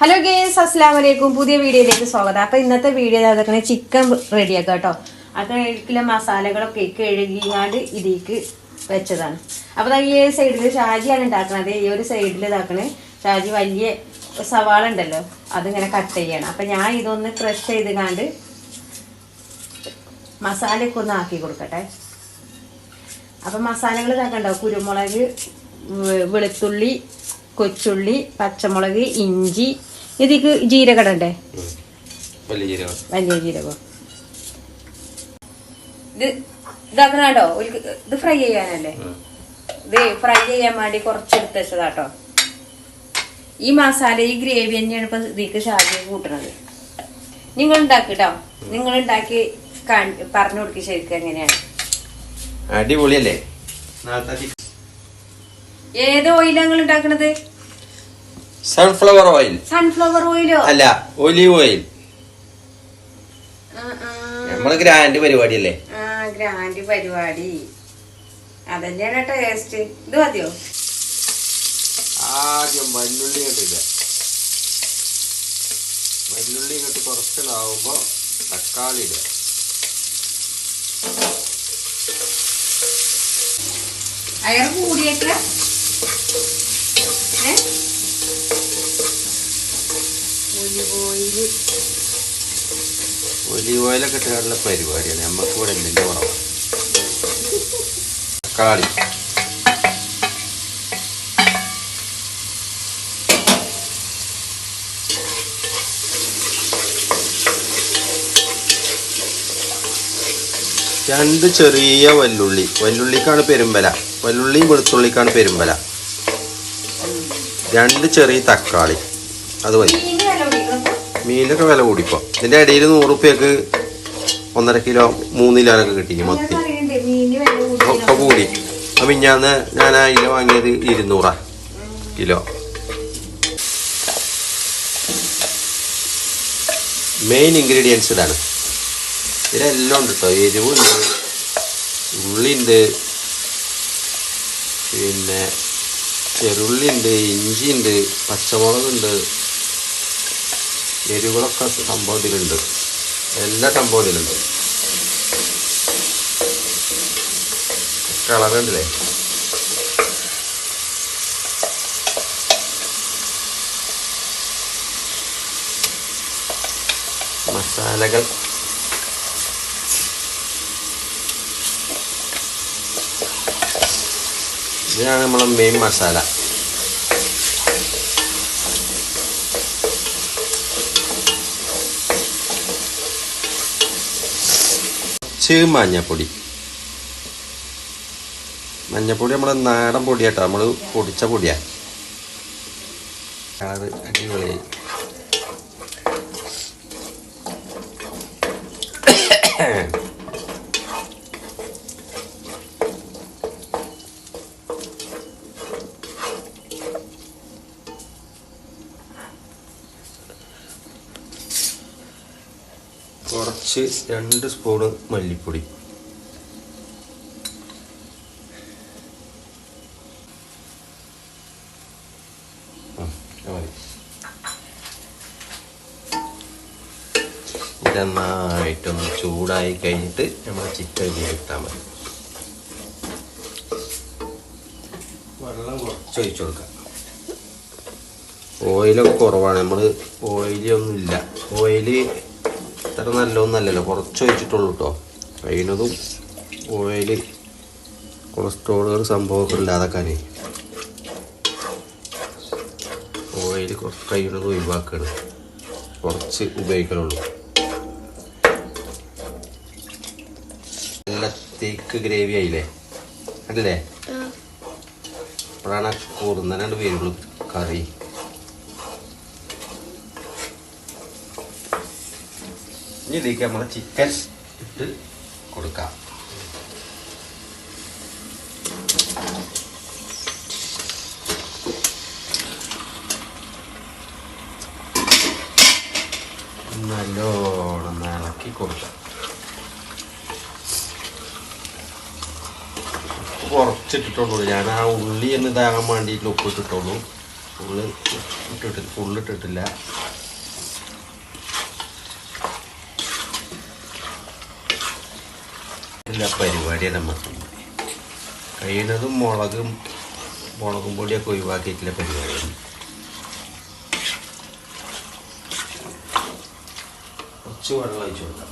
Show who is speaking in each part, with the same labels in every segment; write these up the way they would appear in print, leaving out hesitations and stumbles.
Speaker 1: Hello guys, അസ്സലാമു അലൈക്കും. പുതിയ വീഡിയോയിലേക്ക് സ്വാഗതം. അപ്പൊ ഇന്നത്തെ വീഡിയോ അതൊക്കെ ചിക്കൻ റെഡിയാക്കാം കേട്ടോ. അതിലെ മസാലകളൊക്കെ കഴുകിയാണ്ട് ഇതിലേക്ക് വെച്ചതാണ്. അപ്പൊ ഈ സൈഡിൽ ഷാജിയാണ് ഉണ്ടാക്കുന്നത്. ഈ ഒരു സൈഡിൽ ഇതാക്കണേ ഷാജി വലിയ സവാള ഉണ്ടല്ലോ, അതിങ്ങനെ കട്ട് ചെയ്യണം. അപ്പൊ ഞാൻ ഇതൊന്ന് ക്രഷ് ചെയ്ത് കാണ്ട് മസാലയൊക്കെ ഒന്ന് ആക്കി കൊടുക്കട്ടെ. അപ്പൊ മസാലകൾ ഇതാക്കണ്ടോ: കുരുമുളക്, വെളുത്തുള്ളി, കൊച്ചുള്ളി, പച്ചമുളക്, ഇഞ്ചി. ഇതിക്ക് ജീരകം ഇടണ്ടേ? വലിയ ജീരകം. ഇത് ഇതാക്കണോ? ഇത് ഫ്രൈ ചെയ്യാനല്ലേ? ഇത് ഫ്രൈ ചെയ്യാൻ വേണ്ടി കുറച്ചെടുത്ത് വെച്ചതാട്ടോ. ഈ മസാല, ഈ ഗ്രേവി തന്നെയാണ് ഇപ്പൊ ഇതിക്ക് ഷാജി കൂട്ടണത്. നിങ്ങൾ ഉണ്ടാക്കിട്ടോ, നിങ്ങൾ ഉണ്ടാക്കി പറഞ്ഞു കൊടുക്കി ശരിക്കും എങ്ങനെയാണ്.
Speaker 2: അടിപൊളിയല്ലേ?
Speaker 1: ഏത് ഓയിലാ നിങ്ങൾ ഉണ്ടാക്കണത്?
Speaker 2: Sunflower oil.
Speaker 1: സൺഫ്ലവർ ഓയിലോ?
Speaker 2: അല്ല, ഒലിവ് ഓയിൽ. നമ്മള് ഗ്രാൻഡ് പരിപാടി അല്ലേ?
Speaker 1: ഗ്രാൻഡ് പരിപാടി അതന്നെയാണ് ടേസ്റ്റ്. ഇത് മതിയോ?
Speaker 2: ആദ്യം വല്ലുള്ളി കണ്ടില്ല, വല്ലുള്ളി കെട്ട് കുറച്ചിലാവുമ്പോ തക്കാളി ഇടുക.
Speaker 1: അയാൾ കൂടിയേക്ക
Speaker 2: ഒലിവ് ഓയിലൊക്കെ ഇട്ടുള്ള പരിപാടിയാണ്. നമ്മക്ക് ഇവിടെ എന്തിന്റെ കുറവാണ്. തക്കാളി, രണ്ട് ചെറിയ വല്ലുള്ളി. വല്ലുള്ളിക്കാണ് പെരുമ്പല. വല്ലുള്ളിയും വെളുത്തുള്ളിക്കാണ് പെരുമ്പല. രണ്ട് ചെറിയ തക്കാളി. അത് മതി. മീനൊക്കെ വില കൂടിപ്പോ. ഇതിന്റെ ഇടയിൽ 100 റുപ്യക്ക് 1.5 കിലോ 3 കിലോനൊക്കെ കിട്ടി. മത്തി ഒക്കെ കൂടി. അപ്പൊ മിഞ്ഞാന്ന് ഞാൻ അതിൽ വാങ്ങിയത് 200 കിലോ. മെയിൻ ഇൻഗ്രീഡിയൻസ് ഇതാണ്. ഇതിലെല്ലാം ഉണ്ട് കേട്ടോ. എരിവുണ്ട്, ഉള്ളിയുണ്ട്, പിന്നെ ചെറുള്ളിയുണ്ട്, ഇഞ്ചിയുണ്ട്, പച്ചമുളകുണ്ട്. എരിവുകളൊക്കെ സംഭവത്തിലുണ്ട്. എല്ലാ സംഭവത്തിലുണ്ട്. കളറുണ്ടല്ലേ? മസാലകൾ ഇതാണ് നമ്മളെ മെയിൻ മസാല. മഞ്ഞപ്പൊടി. മഞ്ഞപ്പൊടി നമ്മളെ നാടൻ പൊടിയാട്ടോ, നമ്മള് പൊടിച്ച പൊടിയാ. കളറ് അടിപൊളിയായി. കുറച്ച് 2 സ്പൂണ് മല്ലിപ്പൊടി. നന്നായിട്ടൊന്ന് ചൂടായി കഴിഞ്ഞിട്ട് നമ്മൾ ചിക്കൻ ഇട്ടാൽ മതി. വെള്ളം കുറച്ച് ഒഴിച്ചു കൊടുക്കാം. ഓയിലൊക്കെ കുറവാണ്. നമ്മൾ ഓയിലൊന്നും ഇല്ല. ഓയില് അത്ര നല്ലതൊന്നല്ലല്ലോ, കുറച്ച് ഒഴിച്ചിട്ടുള്ളൂ കേട്ടോ. കഴിയുന്നതും ഓയില് കൊളസ്ട്രോളുകൾ സംഭവമൊക്കെ ഇല്ലാതാക്കാനേ ഓയിൽ കഴിയുന്നത് ഒഴിവാക്കണം. കുറച്ച് ഉപയോഗിക്കണുള്ളൂ. നല്ല തിക്ക് ഗ്രേവി ആയില്ലേ? അല്ലേ? അപ്പോഴാണ് കൂർന്നനാണ്ട് വരുള്ളൂ കറി. ഇനി ഇതിലേക്ക് നമ്മളെ ചിക്കൻ ഇട്ട് കൊടുക്കാം. നല്ലോണം ഇളക്കി കൊടുക്കാം. കുറച്ചിട്ടിട്ടുള്ളൂ. ഞാൻ ആ ഉള്ളി എന്ന് ഇതാകാൻ വേണ്ടിയിട്ട് ഉപ്പിട്ടിട്ടുള്ളൂ. ഫുള്ളിട്ടിട്ടില്ല. ഇല്ല പരിപാടിയാണ് നമുക്ക് കഴിയുന്നതും മുളകും പൊടിയൊക്കെ ഒഴിവാക്കിയിട്ടില്ല പരിപാടിയാണ്. കുറച്ച് വെള്ളം ഒഴിച്ചു കൊടുക്കാം.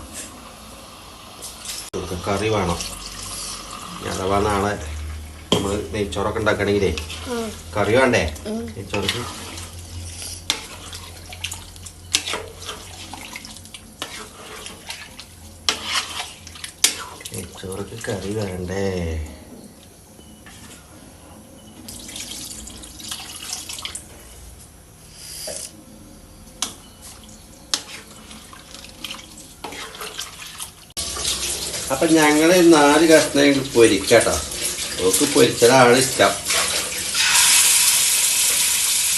Speaker 2: കറി വേണം. അഥവാ നാളെ നമ്മൾ നെയ്ച്ചോറൊക്കെ ഉണ്ടാക്കണമെങ്കിലേ കറി വേണ്ടേ നെയ്ച്ചോറക്ക്? നെയ്ച്ചോറക്ക് കറി വേണ്ടേ? അപ്പൊ ഞങ്ങള് 4 കഷ്ണം പൊരിക്കട്ടോ. ഓക്ക് പൊരിച്ചതാണ് ഇഷ്ടം.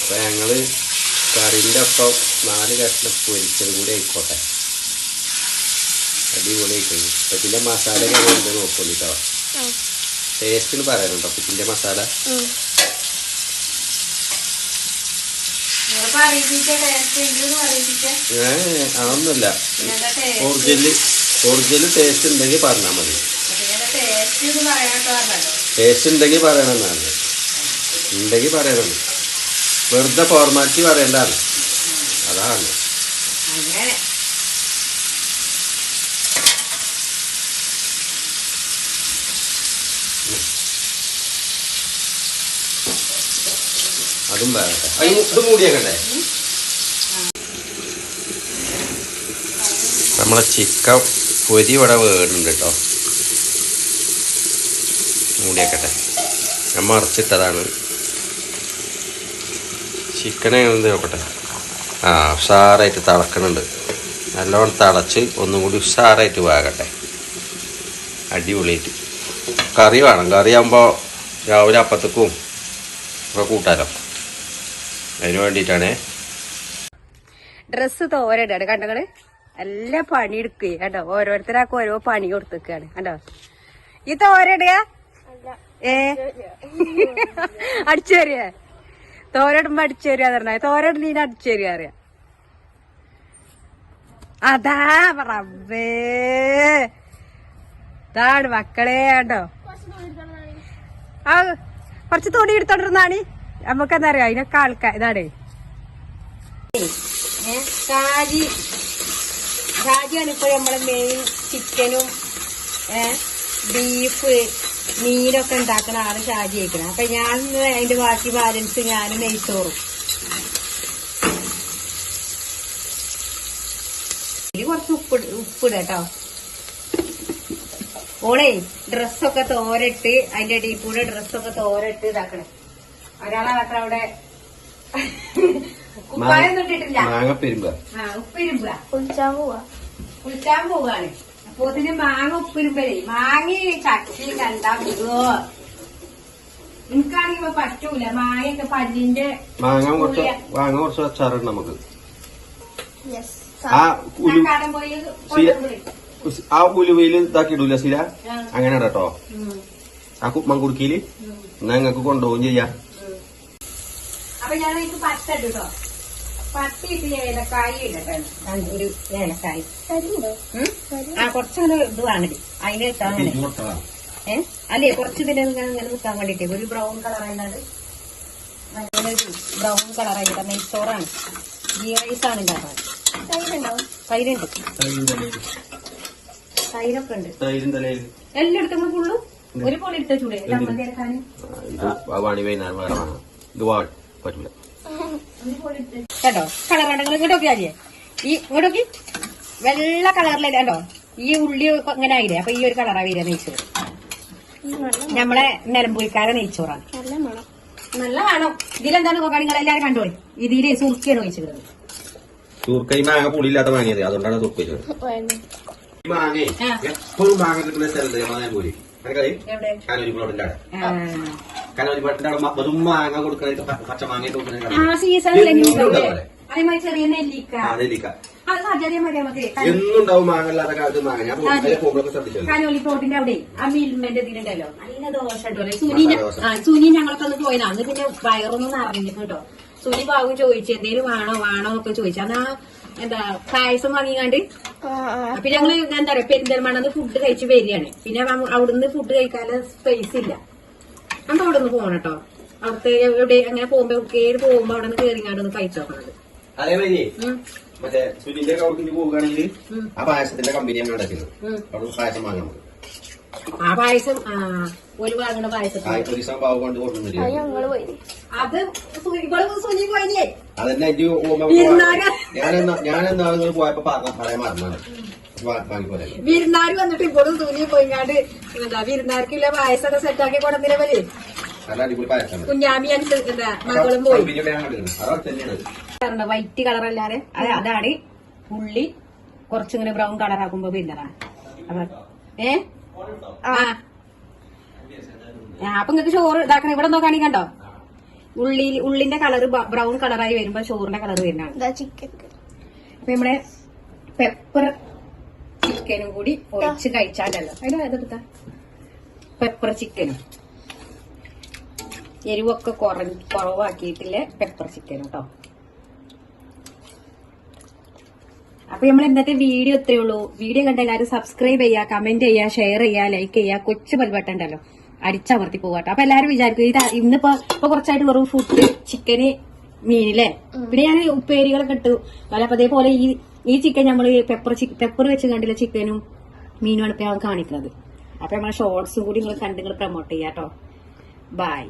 Speaker 2: അപ്പൊ ഞങ്ങള് കറിൻ്റെ ഒപ്പം 4 കഷ്ണം പൊരിച്ചത് കൂടി ആയിക്കോട്ടെ. അടിപൊളി ആയിക്കോട്ടെ. അപ്പൊ ഇതിന്റെ മസാല ഉണ്ട് നോക്കോളിട്ടോ. ടേസ്റ്റിന് പറയാനുണ്ടോ ഇതിന്റെ മസാല? അതൊന്നുമില്ല. ഒറിജിനൽ ടേസ്റ്റ് ഉണ്ടെങ്കിൽ പറഞ്ഞാൽ മതി. ടേസ്റ്റ് ഉണ്ടെങ്കിൽ പറയണമെന്നാണ്. ഉണ്ടെങ്കിൽ പറയണം. വെറുതെ ഫോർമാലിറ്റി പറയേണ്ടതാണ്. അതാണ്. അതും പറയട്ടെ. ഇത് മൂടിയേക്കണ്ടേ? നമ്മളെ ചിക്കൻ പൊരി ഇവിടെ വേടുണ്ട് കേട്ടോ. മൂടിയേക്കട്ടെ. ഞാൻ മറിച്ചിട്ടതാണ്. ചിക്കനെ എന്ത് നോക്കട്ടെ. ഉഷാറായിട്ട് തിളക്കണുണ്ട്. നല്ലോണം തിളച്ച് ഒന്നും കൂടി ഉഷാറായിട്ട് വേകട്ടെ. അടിപൊളിയായിട്ട്. കറി വേണം. കറിയാകുമ്പോൾ രാവിലെ അപ്പത്തേക്കും ഒക്കെ കൂട്ടാലോ. അതിന് വേണ്ടിയിട്ടാണേ.
Speaker 1: ഡ്രസ്സ് തോരയിടാണ് കണ്ടങ്ങള്. എല്ലാ പണി എടുക്കുക കേട്ടോ. ഓരോരുത്തരാക്കും ഓരോ പണി കൊടുത്തേക്കാണ് കണ്ടോ. ഈ തോരയിടുക അടിച്ചേറിയ തോരടുമ്പോ അടിച്ചേരിയ പറഞ്ഞ തോരട് നീ അടിച്ചേരിയ അറിയാം. അതാ റബ്ബേ ഇതാണ് മക്കളെ കണ്ടോ. കുറച്ച് തുണി എടുത്തോണ്ടിരുന്നാണ്. നമുക്കെന്താ അറിയാം അതിനൊക്കെ ആൾക്കാർ ഇതാണ് ഷാജിയാണ് ഇപ്പൊ നമ്മളെ മെയിൻ. ചിക്കനും ബീഫ് മീനൊക്കെ ഉണ്ടാക്കണ ആള് ഷാജി കഴിക്കണം. അപ്പൊ ഞാൻ അതിന്റെ ബാക്കി ബാലൻസ് ഞാനും നെയ്ച്ചോറും. ഇതിൽ കുറച്ച് ഉപ്പിട കേട്ടോ. ഓളേ ഡ്രസ്സൊക്കെ തോരട്ട് അതിന്റെ അടിയിൽ കൂടെ ഡ്രസ്സൊക്കെ തോരട്ട് ഇതാക്കണേ. ഒരാളാക്കണ അവിടെ ഉപ്പായൊന്നും ഇട്ടിട്ടില്ല. ഉപ്പിരുമ്പ കുളിച്ചാൻ പോവാണ്. അപ്പൊ ഇതിന് മാങ്ങ ഉപ്പിരുമ്പലേ മാങ്ങ ചക്കി കണ്ടാ വിടുവോ? എനിക്കാണെങ്കിൽ പറ്റൂല. മാങ്ങയൊക്കെ പല്ലിന്റെ
Speaker 2: മാങ്ങ കുറച്ച് അച്ചാറുണ്ട് നമുക്ക്.
Speaker 1: കടം പോയി
Speaker 2: ആ ഉലുവയില് ഇതാക്കി ഇടൂല ശീല. അങ്ങനെ കേട്ടോ. ആ മങ്കുടുക്കിയില് എന്നാ ഞങ്ങക്ക് കൊണ്ടുപോകും ചെയ്യാം.
Speaker 1: അപ്പൊ ഞാൻ എനിക്ക് പച്ച ഇട്ടോ. പത്തിട്ട് ഏലക്കായി ഇടട്ടെ. ഒരു ഏലക്കായി കുറച്ചങ്ങനെ ഇത് വേണ്ടി അതിന് വെച്ചാൽ അങ്ങനെ അല്ലേ കുറച്ച് ഇതിനെ ഇങ്ങനെ നിൽക്കാൻ വേണ്ടിട്ട് ഒരു ബ്രൗൺ കളറായിട്ടാണ്. നല്ലൊരു ബ്രൗൺ കളറായിട്ട് നെയ്ച്ചോറാണ്. ഗീ റൈസാണ് ഉണ്ടാക്കുന്നത്. തൈരുണ്ട്. തൈരൊക്കെ ഉണ്ട്. എല്ലായിടത്തും ഫുള്ളും ഒരു പോലെ എടുത്ത ചൂടെ ചമ്മന്തി എടുക്കാന് കേട്ടോ. കളറുണ്ട്. ഇങ്ങോട്ടൊക്കെ ആദ്യേ ഈ ഇങ്ങോട്ടൊക്കെ വെള്ള കളറിലെ കേട്ടോ. ഈ ഉള്ളി ഇങ്ങനെ ആയില്ലേ. അപ്പൊ ഈ ഒരു കളറാ വരിക നെയ്ച്ചോറ്. നമ്മളെ നിലമ്പൂരിക്കാരെ നെയ്ച്ചോറാണ്. നല്ല വേണം. ഇതിലെന്താണ് നിങ്ങൾ എല്ലാവരും കണ്ടോളി. ഇതില് സുർക്കയാണ് ഒഴിച്ചിടുന്നത്.
Speaker 2: സുർക്ക ഈ മാങ്ങ പുളിയില്ലാത്ത വാങ്ങിയത്. അതുകൊണ്ടാണ് സുർക്ക വെച്ചത്. മാങ്ങ എപ്പോഴും മാങ്ങ കിട്ടുന്ന സ്ഥലത്ത് നിലമ്പൂരി കനൂരിപ്പാട്ടിന്റെ അവിടെ വെറും മാങ്ങ കൊടുക്കണ പച്ച മാങ്ങ
Speaker 1: ചെറിയ നെല്ലിക്ക
Speaker 2: എന്നുണ്ടാവും മാങ്ങ ഇല്ലാത്ത കാലത്ത് മാങ്ങ. ഞാൻ പോകുമ്പോഴൊക്കെ ശ്രദ്ധിച്ചത്
Speaker 1: കനോലി തോട്ടിന്റെ അവിടെ ആ മിൽമന്റെ ഇതിലുണ്ടല്ലോ. നല്ല ദോഷം സുനി ഞങ്ങളൊക്കെ ഒന്ന് പോയതാ. അന്ന് പിന്നെ വയറൊന്നും നിറഞ്ഞിട്ട് കേട്ടോ. സുനി പാവും ചോദിച്ചു എന്തേലും വേണോ എന്നൊക്കെ ചോദിച്ചു. അന്നാ എന്താ പായസം വാങ്ങിക്കാണ്ട് പിന്നെ ഞങ്ങള് എന്താ പറയാ പെരിന്തൽമണ്ണന്ന് ഫുഡ് കഴിച്ച് വരികയാണ്. പിന്നെ അവിടുന്ന് ഫുഡ് കഴിക്കാനുള്ള സ്പേസ് ഇല്ല. നമുക്ക് അവിടെ നിന്ന് പോകണം കേട്ടോ. അവിടുത്തെ എവിടെ അങ്ങനെ പോകുമ്പോ പോകുമ്പോ അവിടെ നിന്ന് കയറിങ്ങാണ്ട് ഒന്ന് കഴിച്ചു നോക്കണത്.
Speaker 2: അതേമാതിരി മറ്റേ സുനിന്റെ കൗട്ടിന് പോവുകയാണെങ്കിൽ ആ പായസത്തിന്റെ കമ്പനി നമ്മൾ ഉണ്ടാക്കിയത് അവിടെ പായസം വാങ്ങാൻ പോകും.
Speaker 1: ആ പായസം ഒരു വാങ്ങണ പായസം
Speaker 2: പാവ് കൊണ്ട് കൊണ്ടുവന്നില്ല.
Speaker 1: അത് സുനി പോയില്ലേ
Speaker 2: അതന്നെ ഞാനെന്നാളുകൾ പോയപ്പോ പറയാൻ മറന്നാണ് വാങ്ങിപ്പോലെ.
Speaker 1: വിരുന്നാര് വന്നിട്ട് ഇപ്പോഴും സുനി പോയിങ്ങാണ്ട് എന്താ വിരുന്നാർക്കില്ല പായസമൊക്കെ സെറ്റാക്കി കൊണ്ടുവന്നില്ല പോലെ.
Speaker 2: നല്ല അടിപൊളി പായസമാണ്.
Speaker 1: കുഞ്ഞാമി എന്താ മകളും പോയി. വൈറ്റ് കളർ അല്ലാതെ അതാണ് ഉള്ളി കുറച്ചിങ്ങനെ ബ്രൗൺ കളർ ആക്കുമ്പോ വരുന്നതാണ്. അപ്പൊ നിങ്ങക്ക് ചോറ് ഇതാക്കണം. ഇവിടെ നോക്കാണി കണ്ടോ ഉള്ളിന്റെ കളറ് ബ്രൗൺ കളറായി വരുമ്പോ ചോറിന്റെ കളർ വരുന്നതാണ്. അപ്പൊ നമ്മുടെ പെപ്പർ ചിക്കനും കൂടി ഒഴിച്ച് കഴിച്ചാലല്ലോ. അതിന് അതെടുത്ത പെപ്പർ ചിക്കനും എരിവൊക്കെ കുറവാക്കിയിട്ടില്ലേ പെപ്പർ ചിക്കനും കേട്ടോ. അപ്പൊ നമ്മൾ ഇന്നത്തെ വീഡിയോ ഇത്രയേ ഉള്ളൂ. വീഡിയോ കണ്ട എല്ലാവരും സബ്സ്ക്രൈബ് ചെയ്യുക, കമന്റ് ചെയ്യുക, ഷെയർ ചെയ്യുക, ലൈക്ക് ചെയ്യുക. കൊച്ചു ബെൽബട്ടൺ ഉണ്ടല്ലോ അടിച്ചമർത്തി പോകട്ടോ. അപ്പൊ എല്ലാവരും വിചാരിക്കും ഇന്നിപ്പോ കുറച്ചായിട്ട് വെറും ഫുഡ് ചിക്കന് മീനില്ലേ. പിന്നെ ഞാൻ ഉപ്പേരികളൊക്കെ ഇട്ടു. അപ്പൊ അതേപോലെ ഈ ചിക്കൻ നമ്മള് പെപ്പർ വെച്ച് കണ്ടില്ല ചിക്കനും മീനുമാണ് ഇപ്പൊ ഞാൻ കാണിക്കുന്നത്. അപ്പൊ നമ്മളെ ഷോർട്സും കൂടി നിങ്ങൾ കണ്ട് പ്രൊമോട്ട് ചെയ്യാട്ടോ. ബൈ.